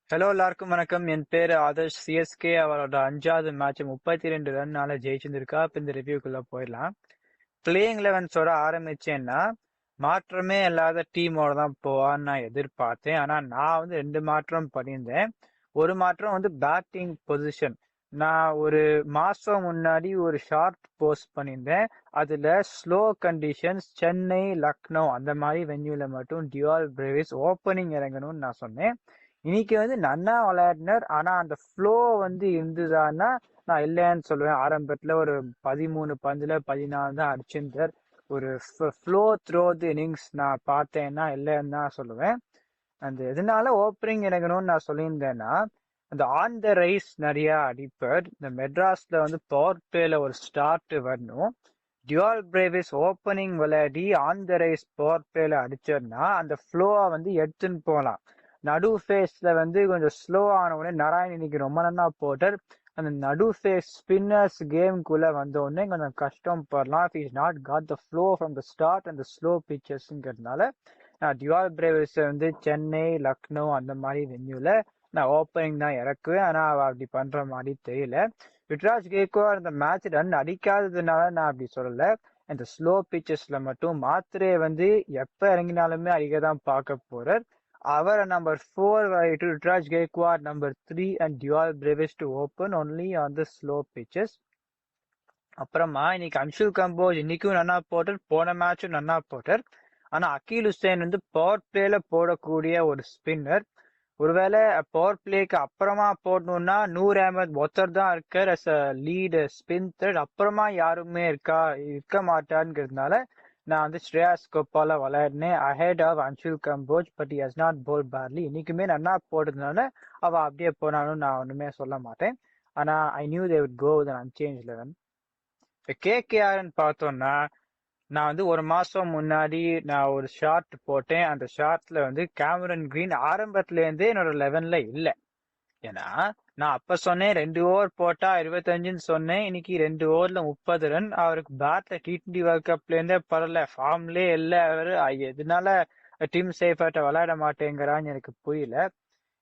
Hello எல்லாருக்கும் வணக்கம். என் பேரு ஆதர்ஷ். சிஎஸ்கே அவரோட 5வது மேட்ச் 32 ரன்னால ஜெயிச்சிருந்திருக்கா. இப்ப இந்த ரிவ்யூக்குள்ள போயிடலாம். பிளேயிங் லெவன்ஸோட ஆரம்பிச்சேன்னா மாற்றமே இல்லாத டீமோட தான் போவான்னு நான் எதிர்பார்த்தேன். ஆனா நான் வந்து 2 மாற்றம் பண்ணியிருந்தேன். ஒரு மாற்றம் வந்து பேட்டிங் பொசிஷன். நான் ஒரு மாசம் முன்னாடி ஒரு ஷார்ட் போஸ்ட் பண்ணியிருந்தேன். அதுல ஸ்லோ கண்டிஷன்ஸ் சென்னை, லக்னோ அந்த மாதிரி வென்யூல மட்டும் டியூவல் பிரேவிஸ் ஓப்பனிங் இறங்கணும்னு நான் சொன்னேன். இன்னைக்கு வந்து நன்னா விளையாடினார். ஆனா அந்த ஃப்ளோ வந்து இருந்துதான்னா நான் இல்லைன்னு சொல்லுவேன். ஆரம்பத்துல ஒரு 13 பந்துல 14 தான் அடிச்சிருந்தார். ஒரு ஃப்ளோ த்ரோ தி இன்னிங்ஸ் நான் பார்த்தேன்னா இல்லைன்னு தான் சொல்லுவேன். அந்த எதனால ஓப்பனிங் இறங்கணும்னு நான் சொல்லியிருந்தேன்னா, அந்த ஆன் த ரைஸ் நிறைய அடிப்பர். இந்த மெட்ராஸ்ல வந்து பவர் பிளேல ஒரு ஸ்டார்ட் வரணும். டியூவல் பிரேவிஸ் ஓப்பனிங் விளையாடி ஆன் த ரைஸ் பவர் பிளேல அடிச்சோம்னா அந்த ஃப்ளோவை வந்து எடுத்துன்னு போகலாம். நடு ஃபேஸ்ல வந்து கொஞ்சம் ஸ்லோ ஆன உடனே நாராயண் இன்னைக்கு ரொம்ப நல்லா போட்டார். அந்த நடு ஃபேஸ் ஸ்பின்னர்ஸ் கேம்குள்ள வந்த உடனே கொஞ்சம் கஷ்டம் படலாம். If is not got the flow from the start அந்த ஸ்லோ பிச்சர்ஸ்ங்கிறதுனால நான் டியூவல் பிரேவிஸ் வந்து சென்னை, லக்னோ அந்த மாதிரி வென்யூல நான் ஓப்பனிங் தான் இறக்குவேன். ஆனா அவ அப்படி பண்ற மாதிரி தெரியல. ருத்ராஜ் கேக்வாட் அந்த மேட்ச் ரன் அடிக்காததுனால நான் அப்படி சொல்லல. இந்த ஸ்லோ பிச்சஸ்ல மட்டும் மாத்திரையை வந்து எப்ப இறங்கினாலுமே அடிக்க தான் பார்க்க போறார். அவர் number 4 to Rutraj Gaikwad, number 3 and Dual Brevis to open only on the slow pitches. அப்புறமா இன்னைக்கு அன்ஷுல் கம்போஸ் இன்னைக்கும் நன்னா போட்டார், போன மேட்சும் நன்னா போட்டார். ஆனா அக்கீல் ஹுசேன் வந்து பவர் பிளேல போடக்கூடிய ஒரு ஸ்பின்னர். ஒருவேளை பவர் பிளேக்கு அப்புறமா போடணும்னா நூர் அஹமத் ஒருத்தர் தான் இருக்கார் as a lead spin threat. அப்புறமா யாருமே இருக்க மாட்டாருங்கிறதுனால நான் வந்து ஸ்ரேயாஸ் கோபால விளையாடினேன் ahead of Anshul Kamboj. But he has not bowl badly. இன்னைக்குமே நன்னா போடுறதுனால அவ அப்படியே போனாலும் நான் ஒண்ணுமே சொல்ல மாட்டேன். ஆனா I knew they would go with an unchanged 11. இப்ப கேகேஆர்னு பார்த்தோம்னா நான் வந்து ஒரு மாசம் முன்னாடி நான் ஒரு ஷார்ட் போட்டேன். அந்த ஷார்ட்ல வந்து கேமரன் கிரீன் ஆரம்பத்துல இருந்தே என்னோட 11ல இல்ல. ஏன்னா நான் அப்ப சொன்னேன் 2 ஓவர் போட்டா 25ன்னு சொன்னேன். இன்னைக்கு 2 ஓவர்ல 30 ரன். அவருக்கு பேட்ல T20 வேர்ல்ட் கப்ல இருந்தே பரல, ஃபார்ம்லயே இல்ல அவரு. எதனால டீம் சேஃபாட்ட விளையாட மாட்டேங்கிறான்னு எனக்கு புரியல.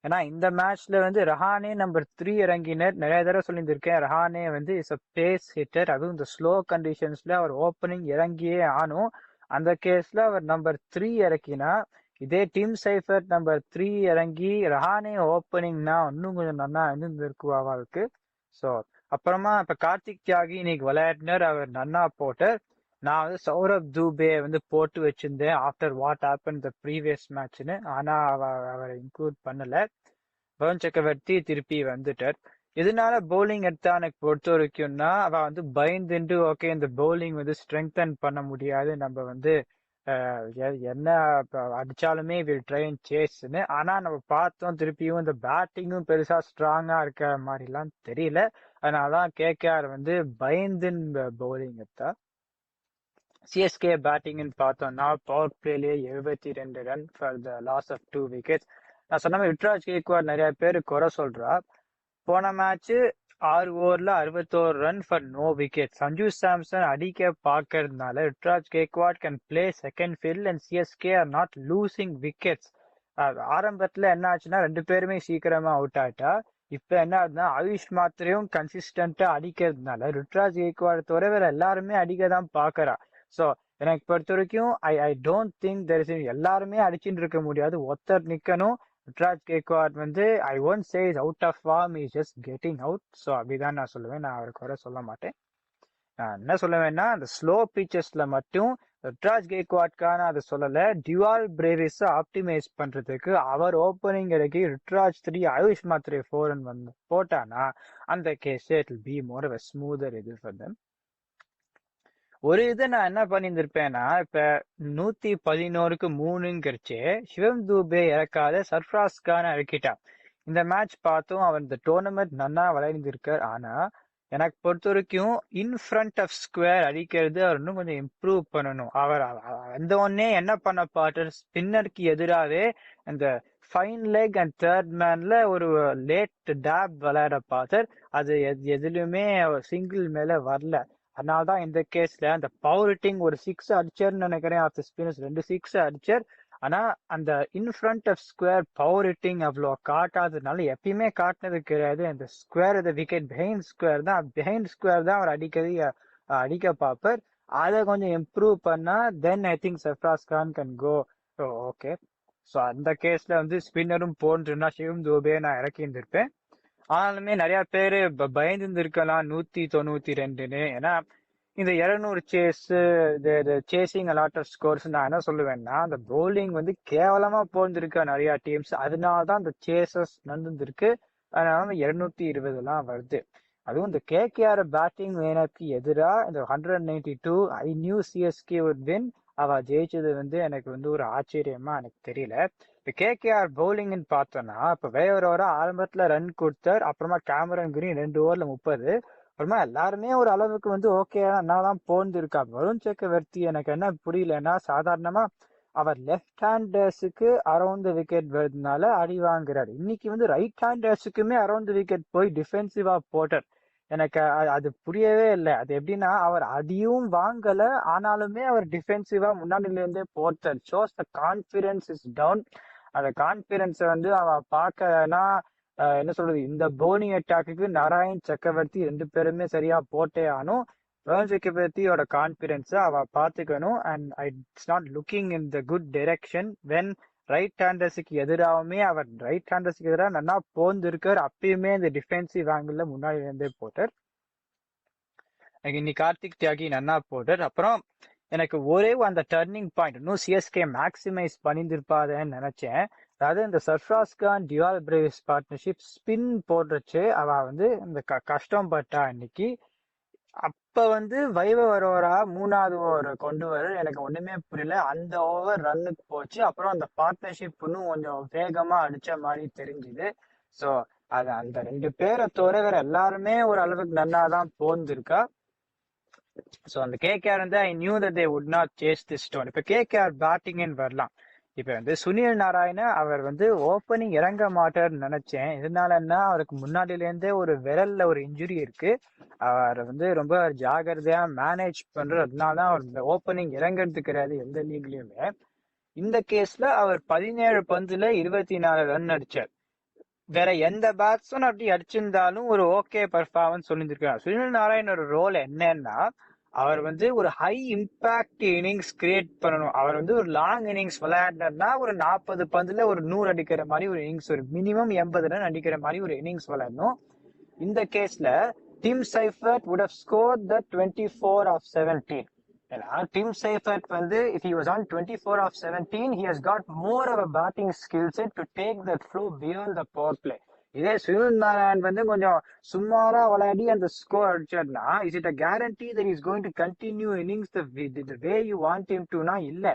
ஏன்னா இந்த மேட்ச்ல வந்து ரஹானே நம்பர் 3 இறங்கினர். நிறைய தடவை சொல்லியிருந்திருக்கேன், ரஹானே வந்து இஸ் அ பேஸ் ஹிட்டர். அதுவும் இந்த ஸ்லோ கண்டிஷன்ஸ்ல அவர் ஓப்பனிங் இறங்கியே ஆனும். அந்த கேஸ்ல அவர் நம்பர் 3 இறக்கினா, இதே டீம் சைஃபர் நம்பர் 3 இறங்கி ரஹானே ஓப்பனிங்னா இன்னும் கொஞ்சம் நல்லா இருந்திருக்கும் அவளுக்கு. ஸோ அப்புறமா இப்ப கார்த்திக் தியாகி இன்னைக்கு விளையாடினர், அவர் நன்னா போட்டார். நான் வந்து சௌரப் தூபே வந்து போட்டு வச்சிருந்தேன் after what happen the previous மேட்ச்னு. ஆனா அவரை இன்க்ளூட் பண்ணல. வருண் சக்கரவர்த்தி திருப்பி வந்துட்டார். எதனால பவுலிங் எடுத்தா எனக்கு பொறுத்த வரைக்கும்னா, அவ வந்து பயந்துட்டு ஓகே இந்த பவுலிங் வந்து ஸ்ட்ரெங்தன் பண்ண முடியாது, நம்ம வந்து என்ன அடிச்சாலுமே வில் ட்ரை அண்ட் சேஸ்ன்னு. ஆனா நம்ம பார்த்தோம் திருப்பியும் இந்த பேட்டிங்கும் பெருசா ஸ்ட்ராங்கா இருக்கிற மாதிரி எல்லாம் தெரியல. அதனாலதான் கேகேஆர் வந்து பயந்துன்னு பவுலிங் எடுத்தா. சிஎஸ்கே பேட்டிங்னு பார்த்தோம்னா பவர் பிளேலயே 72 run for the loss of 2 wickets. நான் சொன்ன மாதிரி ருத்ராஜ் கேக்வாட் நிறைய பேர் குறை சொல்றா. போன மேட்ச் 6 ஓவர்ல 61 run for no wicket. Sanju Samson அடிக்க பார்க்கறதுனால Ruturaj Gaikwad can play second ஃபீல்ட் and CSK are not losing wickets. ஆரம்பத்துல என்ன ஆச்சுன்னா 2 பேருமே சீக்கிரமா அவுட் ஆயிட்டா. இப்ப என்ன ஆகுதுன்னா ஆயுஷ் மாத்திரையும் கன்சிஸ்டன்டா அடிக்கிறதுனால ருத்ராஜ் கேக்வாட் தவிர வேற எல்லாருமே அடிக்க தான் பாக்குறா. ஸோ எனக்கு பொறுத்த வரைக்கும் I don't think there is எல்லாருமே அடிச்சுட்டு இருக்க முடியாது, ஒருத்தர் நிக்கணும். ருத்ராஜ் கேக்வாட் வந்து I won't say is out of form, is just getting out. So அப்படிதான் நான் சொல்லுவேன், நான் அவருக்கு வர சொல்ல மாட்டேன். நான் என்ன சொல்லுவேன்னா அந்த ஸ்லோ பிச்சஸ்ல மட்டும் ருத்ராஜ் கேக்வாட்கான அதை சொல்லல, டியூவல் பிரேவிஸ் ஆப்டிமைஸ் பண்றதுக்கு அவர் ஓப்பனிங் இறக்கி ருத்ராஜ் 3 ஆயுஷ் மாத்திரை 4 வந்து போட்டானா அந்த case it will be more of smoother இது ஃபார் தெம். ஒரு இது நான் என்ன பண்ணியிருந்திருப்பேன்னா, இப்ப 111க்கு 3ங்கிறச்சே சிவம் தூபே இறக்காத சர்ஃப்ராஸ் கான இறக்கிட்டான். இந்த மேட்ச் பார்த்தும் அவர் இந்த டோர்னமெண்ட் நன்னா விளையாண்டிருக்கார். ஆனா எனக்கு பொறுத்த வரைக்கும் இன் ஃப்ரண்ட் ஆஃப் ஸ்கொயர் அடிக்கிறது அவர் இன்னும் கொஞ்சம் இம்ப்ரூவ் பண்ணணும். அவர் வந்த உடனே என்ன பண்ண பாட்டார், ஸ்பின்னருக்கு எதிராகவே அந்த ஃபைன் லெக் அண்ட் தேர்ட் மேன்ல ஒரு லேட் டேப் விளையாட பார்த்தார். அது எதுலயுமே சிங்கிள் மேல வரல. அதனாலதான் இந்த கேஸ்ல அந்த பவர் ஹிட்டிங் ஒரு 6 அடிச்சார்னு நினைக்கிறேன். ஆஃப் ஸ்பின்னர்ஸ் 2 6 அடிச்சார். ஆனா அந்த in front of square power hitting அவ்வளோ காட்டாததுனால எப்பயுமே காட்டினது கிடையாது. அந்த ஸ்கொயர் இந்த விக்கெட் பிஹைண்ட் ஸ்கொயர் தான் அவர் அடிக்க பார்ப்பார். அதை கொஞ்சம் இம்ப்ரூவ் பண்ணா then I think Sarfaraz Khan can go. Okay, so அந்த கேஸ்ல வந்து ஸ்பின்னரும் போன்றுனா சிவம் தூபே நான் இறக்கி இருந்திருப்பேன். ஆனாலுமே நிறைய பேரு பயந்துருக்கலாம் 192ன்னு. ஏன்னா இந்த 200 chase, chasing a lot of scores, நான் என்ன சொல்லுவேன்னா அந்த பவுலிங் வந்து கேவலமா போந்திருக்க நிறைய டீம்ஸ், அதனாலதான் அந்த சேசஸ் நடந்திருக்கு. அதனால 220 வருது. அதுவும் இந்த கேகேஆர் பேட்டிங் லைனப்க்கு எதிராக இந்த 192 I knew CSK would win. அவ ஜெயிச்சது வந்து எனக்கு வந்து ஒரு ஆச்சரியமா எனக்கு தெரியல. இப்ப கேகேஆர் பவுலிங்னு பார்த்தோம்னா இப்ப வேவரோரா ஆரம்பத்துல ரன் கொடுத்தார், அப்புறமா கேமரன் கிரீன் 2 ஓவர்ல 30, அப்புறமா எல்லாருமே ஒரு அளவுக்கு வந்து ஓகே என்னதான் போந்திருக்கா. வருண் சக்கரவர்த்தி எனக்கு என்ன புரியலன்னா, சாதாரணமா அவர் லெஃப்ட் ஹேண்டர்ஸுக்கு அரௌண்ட் விக்கெட் வருதுனால அடி வாங்குறாரு. இன்னைக்கு வந்து ரைட் ஹேண்டர்ஸுக்குமே அரௌண்ட் விக்கெட் போய் டிஃபென்சிவா போட்டார். எனக்கு அது புரியவே இல்லை. அது எப்படின்னா அவர் அடியும் வாங்கல, ஆனாலுமே அவர் டிஃபென்சிவா முன்னாடில இருந்தே போட்டார். Shows the confidence is down. அந்த கான்பிடன்ஸ் வந்து அவ பார்க்கனா என்ன சொல்றது, இந்த பவுலிங் அட்டாக்கு நாராயண் சக்கரவர்த்தி 2 பேருமே சரியா போட்டே ஆனும். வருண் சக்கரவர்த்தியோட கான்பிடன்ஸை அவ பாத்துக்கணும். And it's not looking in the good direction when right ஹேண்டர்ஸுக்கு எதிராகவுமே அவர் ரைட் ஹேண்டர்ஸுக்கு எதிராக நல்லா போந்திருக்கார். அப்பயுமே இந்த டிஃபென்சிவ் ஆங்கிள் முன்னாடி இருந்தே போட்டார். இன்னைக்கு கார்த்திக் தியாகி நன்னா போட்டார். அப்புறம் எனக்கு ஒரே அந்த டர்னிங் பாயிண்ட் இன்னும் சிஎஸ்கே மேக்சிமைஸ் பண்ணியிருப்பாருன்னு நினைச்சேன். அதாவது இந்த Sarfaraz Khan Dewald Brevis partnership spin போடுறச்சு அவ வந்து இந்த கஷ்டம் பட்டா இன்னைக்கு. அப்ப வந்து வைபவ் அரோரா 3வது ஓவர் கொண்டு வர எனக்கு ஒண்ணுமே புரியல. அந்த ஓவர் ரன்னுக்கு போச்சு. அப்புறம் அந்த பார்ட்னர்ஷிப் இன்னும் கொஞ்சம் வேகமா அடிச்ச மாதிரி தெரிஞ்சுது. ஸோ அது அந்த 2 பேரை தவிர எல்லாருமே ஒரு அளவுக்கு நல்லாதான் போந்திருக்கா. ஸோ அந்த கேகேஆர் வந்து I knew that they would not chase this stone. இப்ப கேகேஆர் பேட்டிங்னு வரலாம். இப்ப வந்து சுனில் நாராயண அவர் வந்து ஓப்பனிங் இறங்க மாட்டார்னு நினைச்சேன். இதனாலன்னா அவருக்கு முன்னாடில இருந்தே ஒரு விரல்ல ஒரு இன்ஜுரி இருக்கு. அவர் வந்து ரொம்ப ஜாகிரதையா மேனேஜ் பண்றதுனால அவர் ஓப்பனிங் இறங்கிறது கிடையாது எந்த லீக்லயுமே. இந்த கேஸ்ல அவர் 17 பந்துல 24 ரன் அடிச்சார். வேற எந்த பேட்ஸும் அப்படி அடிச்சிருந்தாலும் ஒரு ஓகே பர்ஃபார்மன்ஸ் சொல்லியிருக்காரு. சுனில் நாராயணோட ரோல் என்னன்னா அவர் வந்து ஒரு ஹை இம்பாக்ட் இன்னிங்ஸ் கிரியேட் பண்ணணும். அவர் வந்து ஒரு லாங் இன்னிங்ஸ் விளையாடுனா ஒரு 40 பந்துல ஒரு 100 அடிக்கிற மாதிரி ஒரு இன்னிங்ஸ், ஒரு மினிமம் 80 ரன் அடிக்கிற மாதிரி ஒரு இன்னிங்ஸ் விளையாடணும். இந்த கேஸ்ல dim Seifert would have scored the 24 of 17. Dim Seifert வந்து if he was on 24 of 17, he has got more of a batting skill set to take that flow beyond the power play. இதே சுனில் நாராயண் வந்து கொஞ்சம் சுமாரா விளையாடி அந்த score அடிச்சார்னா is it a guarantee that is going to continue innings the way you want him டுனா இல்ல.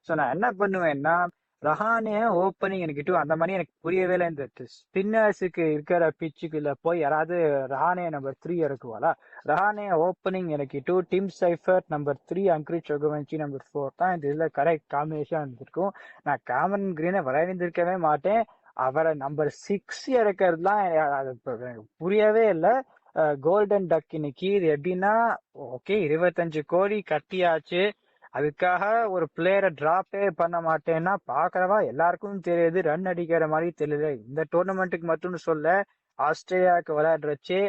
ஸோ நான் என்ன பண்ணுவேன்னா ரஹானே ஓப்பனிங் எனக்கு அந்த மாதிரி எனக்கு புரியவே இல்லை. இந்த ஸ்பின்னர்ஸுக்கு இருக்கிற பிச்சுக்குள்ள போய் யாராவது ரஹானே நம்பர் 3 இறக்குவாளா? ரஹானே ஓப்பனிங் எனக்கு Tim Seifert number 3, Angkrish Raghuvanshi number 4 தான் இந்த இதுல கரெக்ட் காம்பினேஷன் இருந்திருக்கும். நான் கேமரன் கிரீனை விளையாடிருக்கவே மாட்டேன். அவரை நம்பர் 6 இறக்கிறதுலாம் அது புரியவே இல்லை. கோல்டன் டக் இன்னைக்கு இது எப்படின்னா ஓகே 25 கோடி கட்டியாச்சு, அதுக்காக ஒரு பிளேயரை டிராப்பே பண்ண மாட்டேன்னா பாக்குறவா எல்லாருக்கும் தெரியுது ரன் அடிக்கிற மாதிரி தெரியல. இந்த டோர்னமெண்ட்டுக்கு மட்டும் சொல்ல, ஆஸ்திரேலியாவுக்கு விளையாடுறச்சே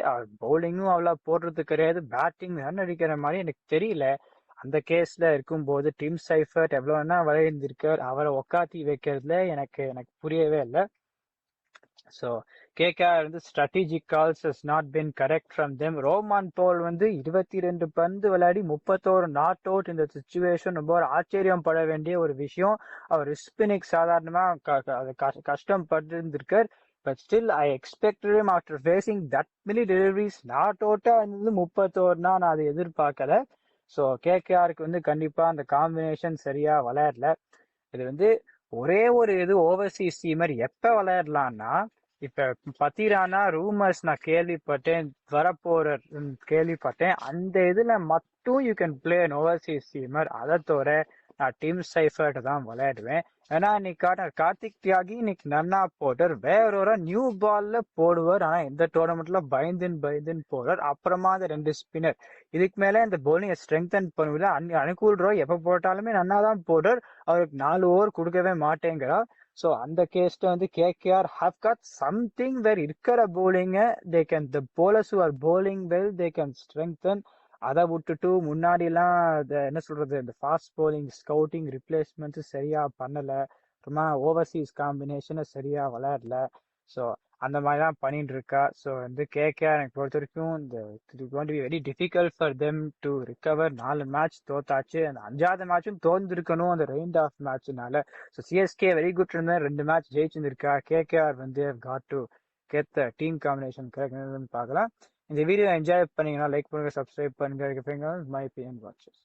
பவுலிங்கும் அவ்வளவு போடுறது கிடையாது, பேட்டிங் ரன் அடிக்கிற மாதிரி எனக்கு தெரியல. அந்த கேஸ்ல இருக்கும்போது டிம் சைஃபர்ட் எவ்வளவுன்னா விளையாண்டிருக்கார், அவரை உக்காத்தி வைக்கிறதுல எனக்கு புரியவே இல்லை. ஸோ கேகேஆர் வந்து strategic calls has not been correct from them. Rovman Powell வந்து 22 பந்து விளையாடி 31 நாட் அவுட். இந்த சிச்சுவேஷன் ரொம்ப ஒரு ஆச்சரியம் பட வேண்டிய ஒரு விஷயம். அவர் ஸ்பின்னிங் சாதாரணமா கஷ்டப்பட்டு இருந்திருக்கார். But still I expected him after facing that many deliveries not அவுட்டா வந்து 31னா நான் அதை எதிர்பார்க்கல. ஸோ கேகேஆருக்கு வந்து கண்டிப்பா அந்த காம்பினேஷன் சரியா விளையாடல. இது வந்து ஒரே ஒரு இது ஓவர்சீஸ் டீமர் எப்ப விளையாடலாம்னா, இப்ப பத்திரானா ரூமர்ஸ் நான் கேள்விப்பட்டேன், வரப்போற கேள்விப்பட்டேன், அந்த இதுல மட்டும் you can play an overseas teamer. அதை தவிர நான் டிம் சைஃபர்ட் தான் விளையாடுவேன். ஏன்னா இன்னைக்கு கார்த்திக் தியாகி இன்னைக்கு நன்னா போட்டார், வேற ஒரு நியூ பால்ல போடுவார். ஆனா இந்த டோர்னமெண்ட்ல பயந்துன்னு போடுறார். அப்புறமா அந்த ரெண்டு ஸ்பின்னர் இதுக்கு மேல இந்த பவுலிங்கை ஸ்ட்ரெங்தன் பண்ணுவதில்ல. அனுகூல் ராய் எப்ப போட்டாலுமே நன்னா தான் போடுறார். அவருக்கு 4 ஓவர் கொடுக்கவே மாட்டேங்கிறா. ஸோ அந்த கேஸ்ல வந்து KKR have got something where இருக்கிற bowling they can the bowlers who are bowling well they can strengthen. அதை விட்டுட்டு முன்னாடி எல்லாம் என்ன சொல்றது, இந்த ஃபாஸ்ட் bowling ஸ்கவுட்டிங் ரிப்ளேஸ்மெண்ட்ஸ் சரியா பண்ணல. அப்புறமா ஓவர்சீஸ் காம்பினேஷனை சரியா விளையாடல. ஸோ அந்த மாதிரி தான் பண்ணிட்டு இருக்கா. ஸோ வந்து கேகேஆர் எனக்கு பொறுத்த வரைக்கும் இந்த it going to be very difficult for them to recover. 4 match தோத்தாச்சு, அந்த 5வது மேட்சும் தோந்திருக்கணும் அந்த ரெயின் ஆஃப் மேட்ச்னால. ஸோ சிஎஸ்கே வெரி குட் இருந்தா 2 மேட்ச் ஜெயிச்சிருந்திருக்கா. கேகேஆர் வந்து got to get the team combination correct பார்க்கலாம். இந்த வீடியோ என்ஜாய் பண்ணீங்கன்னா லைக் பண்ணுங்க, சப்ஸ்கிரைப் பண்ணுங்க. My PN watches.